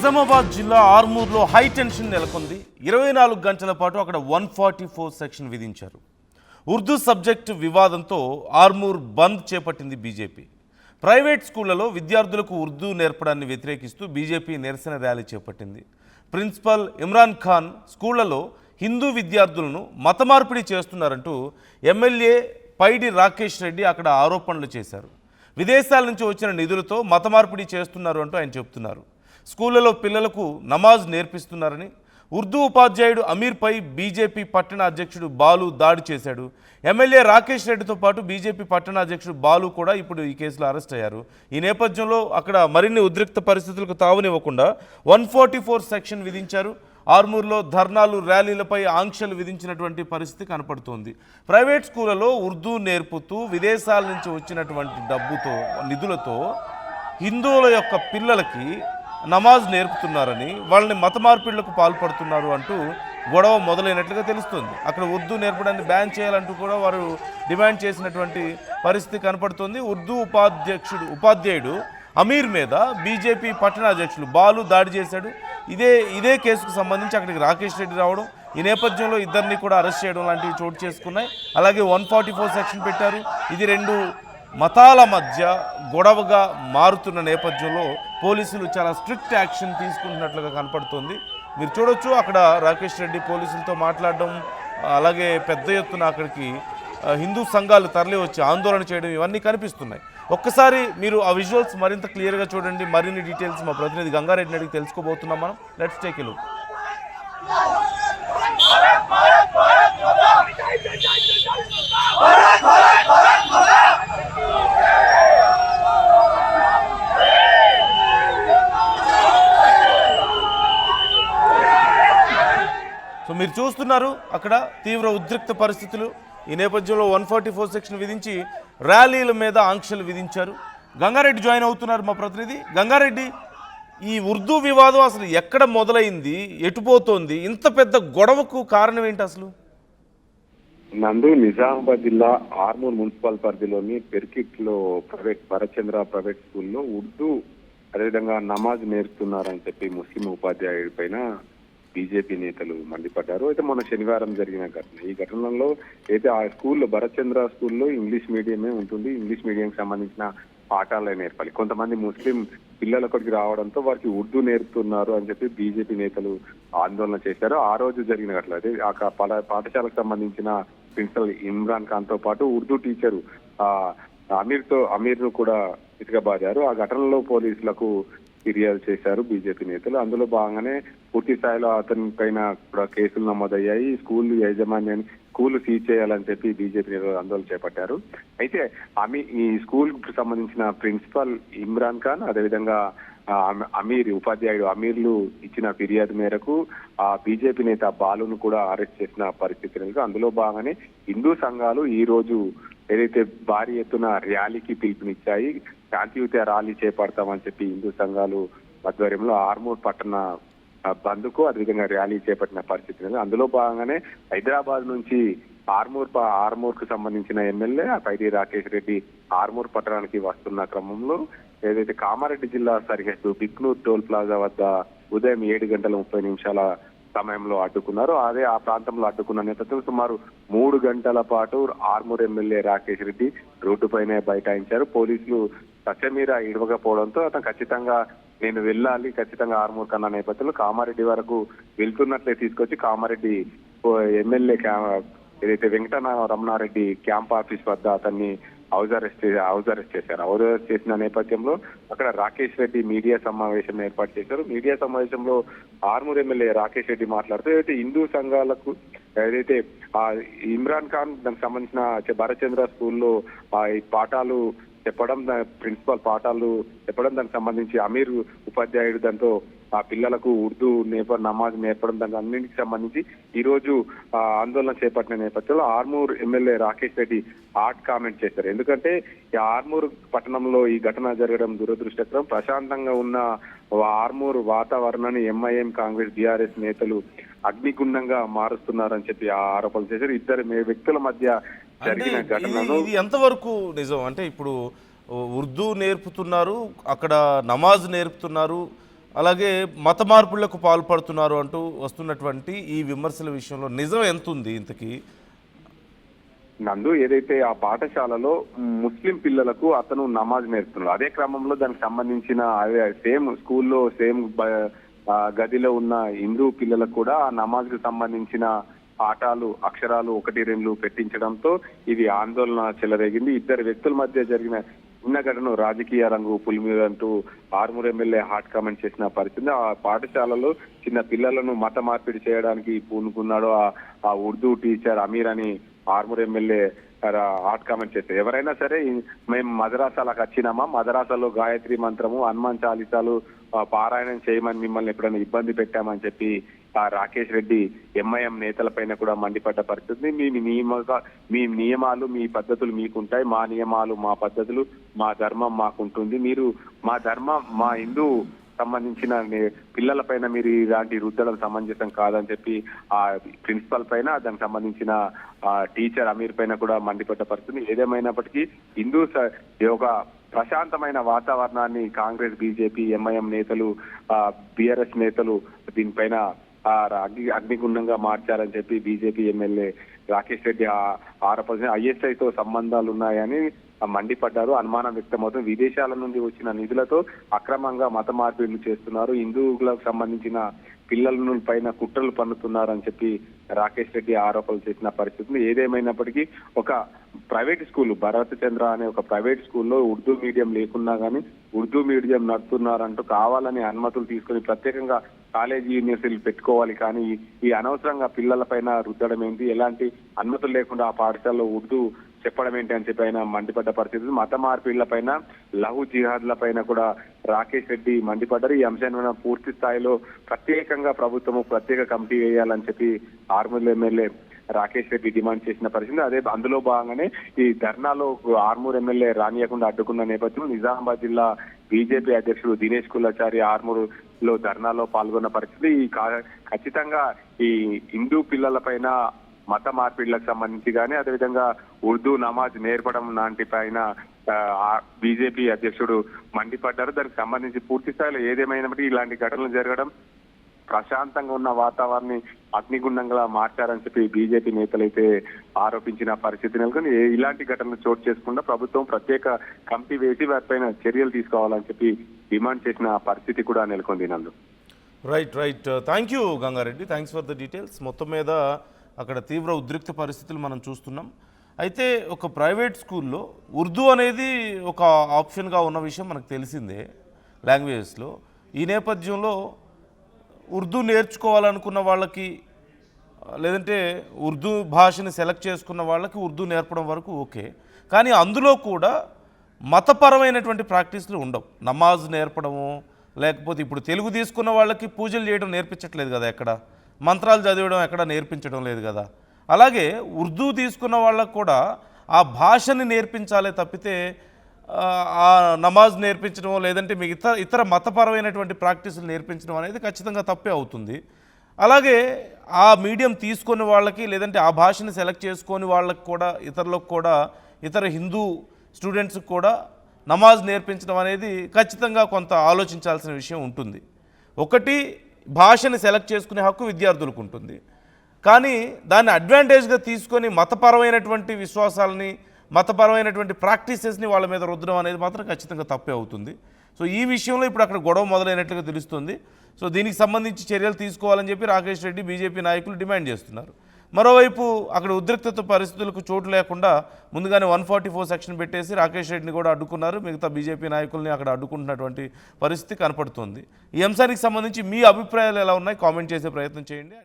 నిజామాబాద్ జిల్లా ఆర్మూర్లో high tension నెలకొంది. 24 గంటల పాటు అక్కడ 144 సెక్షన్ విధించారు. ఉర్దూ సబ్జెక్టు వివాదంతో ఆర్మూర్ బంద్ చేపట్టింది బీజేపీ. ప్రైవేట్ స్కూళ్లలో విద్యార్థులకు ఉర్దూ నేర్పడాన్ని వ్యతిరేకిస్తూ బీజేపీ నిరసన ర్యాలీ చేపట్టింది. ప్రిన్సిపల్ ఇమ్రాన్ ఖాన్ స్కూళ్లలో హిందూ విద్యార్థులను మత మార్పిడి చేస్తున్నారంటూ ఎమ్మెల్యే పైడి రాకేష్ రెడ్డి అక్కడ ఆరోపణలు చేశారు. విదేశాల నుంచి వచ్చిన నిధులతో మత మార్పిడి చేస్తున్నారు అంటూ ఆయన చెబుతున్నారు. స్కూళ్లలో పిల్లలకు నమాజ్ నేర్పిస్తున్నారని, ఉర్దూ ఉపాధ్యాయుడు అమీర్పై బీజేపీ పట్టణ అధ్యక్షుడు బాలు దాడి చేశాడు. ఎమ్మెల్యే రాకేష్ రెడ్డితో పాటు బీజేపీ పట్టణ అధ్యక్షుడు బాలు కూడా ఇప్పుడు ఈ కేసులో అరెస్ట్ అయ్యారు. ఈ నేపథ్యంలో అక్కడ మరిన్ని ఉద్రిక్త పరిస్థితులకు తావునివ్వకుండా 144 సెక్షన్ విధించారు. ఆర్మూర్లో ధర్నాలు, ర్యాలీలపై ఆంక్షలు విధించినటువంటి పరిస్థితి కనపడుతోంది. ప్రైవేట్ స్కూళ్లలో ఉర్దూ నేర్పుతూ విదేశాల నుంచి వచ్చినటువంటి డబ్బుతో, నిధులతో హిందువుల యొక్క పిల్లలకి నమాజ్ నేర్పుతున్నారని, వాళ్ళని మత మార్పిళ్లకు పాల్పడుతున్నారు అంటూ గొడవ మొదలైనట్లుగా తెలుస్తుంది. అక్కడ ఉర్దూ నేర్పడాన్ని బ్యాన్ చేయాలంటూ కూడా వారు డిమాండ్ చేసినటువంటి పరిస్థితి కనపడుతుంది. ఉర్దూ ఉపాధ్యాయుడు అమీర్ మీద బీజేపీ పట్టణ అధ్యక్షులు బాలు దాడి చేశాడు. ఇదే కేసుకు సంబంధించి అక్కడికి రాకేష్ రెడ్డి రావడం, ఈ నేపథ్యంలో ఇద్దరిని కూడా అరెస్ట్ చేయడం లాంటివి చోటు చేసుకున్నాయి. అలాగే 144 సెక్షన్ పెట్టారు. ఇది రెండు మతాల మధ్య గొడవగా మారుతున్న నేపథ్యంలో పోలీసులు చాలా స్ట్రిక్ట్ యాక్షన్ తీసుకుంటున్నట్లుగా కనపడుతోంది. మీరు చూడొచ్చు, అక్కడ రాకేష్ రెడ్డి పోలీసులతో మాట్లాడడం, అలాగే పెద్ద ఎత్తున అక్కడికి హిందూ సంఘాలు తరలి వచ్చి ఆందోళన చేయడం, ఇవన్నీ కనిపిస్తున్నాయి. ఒక్కసారి మీరు ఆ విజువల్స్ మరింత క్లియర్గా చూడండి. మరిన్ని డీటెయిల్స్ మా ప్రతినిధి గంగారెడ్డిని అడిగి తెలుసుకోబోతున్నాం మనం. Let's take a look. So మీరు చూస్తున్నారు అక్కడ తీవ్ర ఉద్రిక్త పరిస్థితులు. ఈ నేపథ్యంలో 144 సెక్షన్ విధించి ర్యాలీల మీద ఆంక్షలు విధించారు. గంగారెడ్డి జాయిన్ అవుతున్నారు మా ప్రతినిధి. గంగారెడ్డి, ఈ ఉర్దూ వివాదం అసలు ఎక్కడ మొదలైంది, ఎటుపోతోంది, ఇంత పెద్ద గొడవకు కారణం ఏంటి అసలు? నందు, నిజామాబాద్ జిల్లా ఆర్మూర్ మున్సిపల్ పరిధిలోని పెర్కిట్లో భరత్చంద్ర ప్రైవేట్ స్కూల్లో ఉర్దూ అదేవిధంగా నమాజ్ నేర్పుతున్నారని చెప్పి ముస్లిం ఉపాధ్యాయుడి పైన బీజేపీ నేతలు మండిపడ్డారు. అయితే మొన్న శనివారం జరిగిన ఘటన. ఈ ఘటనలో అయితే ఆ స్కూల్లో భరత్చంద్ర స్కూల్లో ఇంగ్లీష్ మీడియమే ఉంటుంది. ఇంగ్లీష్ మీడియంకి సంబంధించిన పాఠాలే నేర్పాలి. కొంతమంది ముస్లిం పిల్లలు అక్కడికి రావడంతో వారికి ఉర్దూ నేర్పుతున్నారు అని చెప్పి బీజేపీ నేతలు ఆందోళన చేశారు. ఆ రోజు జరిగిన ఘటన. అదే ఆ పాఠశాలకు సంబంధించిన ప్రిన్సిపల్ ఇమ్రాన్ ఖాన్ తో పాటు ఉర్దూ టీచరు అమీర్ను కూడా ఇసుకబాదారు. ఆ ఘటనలో పోలీసులకు ఫిర్యాదు చేశారు బీజేపీ నేతలు. అందులో భాగంగానే పూర్తి స్థాయిలో అతని పైన కూడా కేసులు నమోదయ్యాయి. స్కూల్ యాజమాన్యాన్ని స్కూల్ సీజ్ చేయాలని చెప్పి బీజేపీ నేతలు ఆందోళన చేపట్టారు. అయితే ఈ స్కూల్ కు సంబంధించిన ప్రిన్సిపల్ ఇమ్రాన్ ఖాన్ అదేవిధంగా ఉపాధ్యాయుడు అమీర్లు ఇచ్చిన ఫిర్యాదు మేరకు ఆ బీజేపీ నేత బాలును కూడా అరెస్ట్ చేసిన పరిస్థితి. అందులో భాగంగానే హిందూ సంఘాలు ఈ రోజు ఏదైతే భారీ ఎత్తున ర్యాలీకి పిలుపునిచ్చాయి, శాంతియుత ర్యాలీ చేపడతామని చెప్పి హిందూ సంఘాలు ఆధ్వర్యంలో ఆర్మూర్ పట్టణ బంద్కు అదేవిధంగా ర్యాలీ చేపట్టిన పరిస్థితి. అందులో భాగంగానే హైదరాబాద్ నుంచి ఆర్మూర్ కు సంబంధించిన ఎమ్మెల్యే పైడి రాకేష్ రెడ్డి ఆర్మూర్ పట్టణానికి వస్తున్న క్రమంలో ఏదైతే కామారెడ్డి జిల్లా సరిహద్దు బిక్నూర్ టోల్ ప్లాజా వద్ద ఉదయం 7:30 సమయంలో అడ్డుకున్నారు. అదే ఆ ప్రాంతంలో అడ్డుకున్న నేపథ్యంలో సుమారు 3 గంటల పాటు ఆర్మూర్ ఎమ్మెల్యే రాకేష్ రెడ్డి రోడ్డుపైనే బైఠాయించారు. పోలీసులు సత్యమీర ఇవ్వకపోవడంతో అతను ఖచ్చితంగా నేను వెళ్ళాలి, ఖచ్చితంగా ఆర్మూర్ కన్నా నేపథ్యంలో కామారెడ్డి వరకు వెళ్తున్నట్లే తీసుకొచ్చి కామారెడ్డి ఎమ్మెల్యే ఏదైతే వెంకట రమణారెడ్డి క్యాంప్ ఆఫీస్ వద్ద అతన్ని హౌస్ అరెస్ట్ చేశారు. హౌస్ అరెస్ట్ చేసిన నేపథ్యంలో అక్కడ రాకేష్ రెడ్డి మీడియా సమావేశం ఏర్పాటు చేశారు. మీడియా సమావేశంలో ఆర్మూర్ ఎమ్మెల్యే రాకేష్ రెడ్డి మాట్లాడుతూ ఏదైతే హిందూ సంఘాలకు ఏదైతే ఇమ్రాన్ ఖాన్ దానికి సంబంధించిన భరత్చంద్ర స్కూల్లో ఈ పాఠాలు చెప్పడం, ప్రిన్సిపల్ పాఠాలు చెప్పడం, దానికి సంబంధించి అమీర్ ఉపాధ్యాయుడు దాంతో ఆ పిల్లలకు ఉర్దూ నమాజ్ నేర్పడం, దానికి అన్నింటికి సంబంధించి ఈ రోజు ఆందోళన చేపట్టిన నేపథ్యంలో Armoor MLA Rakesh Reddy hot comment చేశారు. ఎందుకంటే ఈ ఆర్మూర్ పట్టణంలో ఈ ఘటన జరగడం దురదృష్టకరం. ప్రశాంతంగా ఉన్న ఆర్మూర్ వాతావరణాన్ని ఎంఐఎం, కాంగ్రెస్, బీఆర్ఎస్ నేతలు అగ్నిగుండంగా మారుస్తున్నారని చెప్పి ఆరోపణలు చేశారు. ఇద్దరు వ్యక్తుల మధ్య జరిగిన ఘటనలో ఇది ఎంతవరకు నిజం? అంటే ఇప్పుడు ఉర్దూ నేర్పుతున్నారు, అక్కడ నమాజ్ నేర్పుతున్నారు, అలాగే మత మార్పులకు పాల్పడుతున్నారు అంటూ వస్తున్నటువంటి ఈ విమర్శల విషయంలో నిజం ఎంత ఉంది ఇంతకీ? నందు ఏదైతే ఆ పాఠశాలలో ముస్లిం పిల్లలకు అతను నమాజ్ నేర్పుతున్నాడు, అదే క్రమంలో దానికి సంబంధించిన సేమ్ స్కూల్లో సేమ్ గదిలో ఉన్న హిందూ పిల్లలకు కూడా ఆ నమాజ్ కు సంబంధించిన పాఠాలు అక్షరాలు 1-2 పెట్టించడంతో ఇది ఆందోళన చెలరేగింది. ఇద్దరు వ్యక్తుల మధ్య జరిగిన చిన్న ఘటన రాజకీయ రంగు పులిమిదంటూ ఆర్మూర్ ఎమ్మెల్యే హాట్ కామెంట్ చేసిన పరిస్థితి. ఆ పాఠశాలలో చిన్న పిల్లలను మత మార్పిడి చేయడానికి పూనుకున్నాడు ఆ ఉర్దూ టీచర్ అమీర్ అని ఆర్మూర్ ఎమ్మెల్యే హాట్ కామెంట్ చేస్తారు. ఎవరైనా సరే మేము మదరాసాలకు వచ్చినామా, మదరాసాలో గాయత్రి మంత్రము హనుమాన్ చాలీసాలు పారాయణం చేయమని మిమ్మల్ని ఎప్పుడైనా ఇబ్బంది పెట్టామని చెప్పి ఆ రాకేష్ రెడ్డి ఎంఐఎం నేతలపైన కూడా మండిపడ్డ పరిస్థితి. మీ నియమాలు మీ పద్ధతులు మీకుంటాయి, మా నియమాలు మా పద్ధతులు మా ధర్మం మాకుంటుంది, మీరు మా ధర్మం మా హిందూ సంబంధించిన పిల్లల పైన మీరు ఇలాంటి రుద్దడం సమంజసం కాదని చెప్పి ఆ ప్రిన్సిపల్ పైన దానికి సంబంధించిన టీచర్ అమీర్ పైన కూడా మండిపడ్డ పరిస్థితి. ఏదేమైనప్పటికీ హిందూ ఒక ప్రశాంతమైన వాతావరణాన్ని కాంగ్రెస్ బీజేపీ ఎంఐఎం నేతలు బిఆర్ఎస్ నేతలు దీనిపైన అగ్నిగుండంగా మార్చారని చెప్పి బీజేపీ ఎమ్మెల్యే రాకేష్ రెడ్డి ఆరోపణ ఐఎస్ఐతో సంబంధాలు ఉన్నాయని మండిపడ్డారు. అనుమానం వ్యక్తమవుతుంది. విదేశాల నుండి వచ్చిన నిధులతో అక్రమంగా మత మార్పిడులు చేస్తున్నారు, హిందువులకు సంబంధించిన పిల్లల పైన కుట్రలు పన్నుతున్నారని చెప్పి రాకేష్ రెడ్డి ఆరోపణలు చేసిన పరిస్థితి. ఏదేమైనప్పటికీ ఒక ప్రైవేట్ స్కూల్ భరత్ చంద్ర అనే ఒక ప్రైవేట్ స్కూల్లో ఉర్దూ మీడియం లేకున్నా కానీ ఉర్దూ మీడియం నడుపుతున్నారంటూ కావాలని అనుమతులు తీసుకుని ప్రత్యేకంగా కాలేజీ యూనివర్సిటీలు పెట్టుకోవాలి, కానీ ఈ అనవసరంగా పిల్లల పైన రుద్దడం ఏంటి, ఎలాంటి అనుమతులు లేకుండా ఆ పాఠశాలలో ఉర్దూ చెప్పడం ఏంటి అని చెప్పి ఆయన మండిపడ్డ పరిస్థితి. మత మార్పిళ్ల పైన లహు జిహాద్ల పైన కూడా రాకేష్ రెడ్డి మండిపడ్డారు. ఈ అంశాన్ని పూర్తి స్థాయిలో ప్రత్యేకంగా ప్రభుత్వము ప్రత్యేక కమిటీ వేయాలని చెప్పి ఆర్మూర్ ఎమ్మెల్యే రాకేష్ రెడ్డి డిమాండ్ చేసిన పరిస్థితి. అదే అందులో భాగంగానే ఈ ధర్నాలో ఆర్మూర్ ఎమ్మెల్యే రానియకుండా అడ్డుకున్న నేపథ్యంలో నిజామాబాద్ జిల్లా బీజేపీ అధ్యక్షుడు దినేష్ కులాచారి ఆర్మూర్ లో ధర్నాలో పాల్గొన్న పరిస్థితి. ఖచ్చితంగా ఈ హిందూ పిల్లల పైన మత మార్పిడులకు సంబంధించి కానీ అదేవిధంగా ఉర్దూ నమాజ్ నేర్పడం లాంటి పైన బీజేపీ అధ్యక్షుడు మండిపడ్డారు. దానికి సంబంధించి పూర్తి స్థాయిలో ఏదేమైనప్పటికీ ఇలాంటి ఘటనలు జరగడం ప్రశాంతంగా ఉన్న వాతావరణాన్ని అగ్నిగుండంగా మార్చారని చెప్పి బీజేపీ నేతలైతే ఆరోపించిన పరిస్థితి నెలకొని ఇలాంటి ఘటనలు చోటు చేసుకుండా ప్రభుత్వం ప్రత్యేక కమిటీ వేసి వారిపైన చర్యలు తీసుకోవాలని చెప్పి డిమాండ్ చేసిన పరిస్థితి కూడా నెలకొంది. నందు right. Thank you Gangareddy, thanks for the details. మొత్తం మీద అక్కడ తీవ్ర ఉద్రిక్త పరిస్థితులు మనం చూస్తున్నాం. అయితే ఒక ప్రైవేట్ స్కూల్లో ఉర్దూ అనేది ఒక ఆప్షన్గా ఉన్న విషయం మనకు తెలిసిందే లాంగ్వేజెస్లో. ఈ నేపథ్యంలో ఉర్దూ నేర్చుకోవాలనుకున్న వాళ్ళకి లేదంటే ఉర్దూ భాషని సెలెక్ట్ చేసుకున్న వాళ్ళకి ఉర్దూ నేర్పడం వరకు ఓకే, కానీ అందులో కూడా మతపరమైనటువంటి ప్రాక్టీస్లు ఉండవు. నమాజ్ నేర్పడము, లేకపోతే ఇప్పుడు తెలుగు తీసుకున్న వాళ్ళకి పూజలు చేయడం నేర్పించట్లేదు కదా, ఎక్కడ మంత్రాలు చదివడం ఎక్కడ నేర్పించడం లేదు కదా. అలాగే ఉర్దూ తీసుకున్న వాళ్ళకు కూడా ఆ భాషని నేర్పించాలే తప్పితే ఆ నమాజ్ నేర్పించడం లేదంటే మిగతా ఇతర మతపరమైనటువంటి ప్రాక్టీసులు నేర్పించడం అనేది ఖచ్చితంగా తప్పే అవుతుంది. అలాగే ఆ మీడియం తీసుకునే వాళ్ళకి లేదంటే ఆ భాషని సెలెక్ట్ చేసుకొని వాళ్ళకి కూడా ఇతరులకు కూడా ఇతర హిందూ స్టూడెంట్స్కి కూడా నమాజ్ నేర్పించడం అనేది ఖచ్చితంగా కొంత ఆలోచించాల్సిన విషయం ఉంటుంది. ఒకటి, భాషని సెలెక్ట్ చేసుకునే హక్కు విద్యార్థులకు ఉంటుంది, కానీ దాన్ని అడ్వాంటేజ్గా తీసుకొని మతపరమైనటువంటి విశ్వాసాలని మతపరమైనటువంటి ప్రాక్టీసెస్ని వాళ్ళ మీద రుద్దడం అనేది మాత్రం ఖచ్చితంగా తప్పే అవుతుంది. సో ఈ విషయంలో ఇప్పుడు అక్కడ గొడవ మొదలైనట్లుగా తెలుస్తుంది. సో దీనికి సంబంధించి చర్యలు తీసుకోవాలని చెప్పి రాకేష్ రెడ్డి బీజేపీ నాయకులు డిమాండ్ చేస్తున్నారు. మరోవైపు అక్కడ ఉద్రిక్తత పరిస్థితులకు చోటు లేకుండా ముందుగానే 144 సెక్షన్ పెట్టేసి రాకేష్ రెడ్డిని కూడా అడ్డుకున్నారు. మిగతా బీజేపీ నాయకుల్ని అక్కడ అడ్డుకుంటున్నటువంటి పరిస్థితి కనపడుతుంది. ఈ అంశానికి సంబంధించి మీ అభిప్రాయాలు ఎలా ఉన్నాయి కామెంట్ చేసే ప్రయత్నం చేయండి.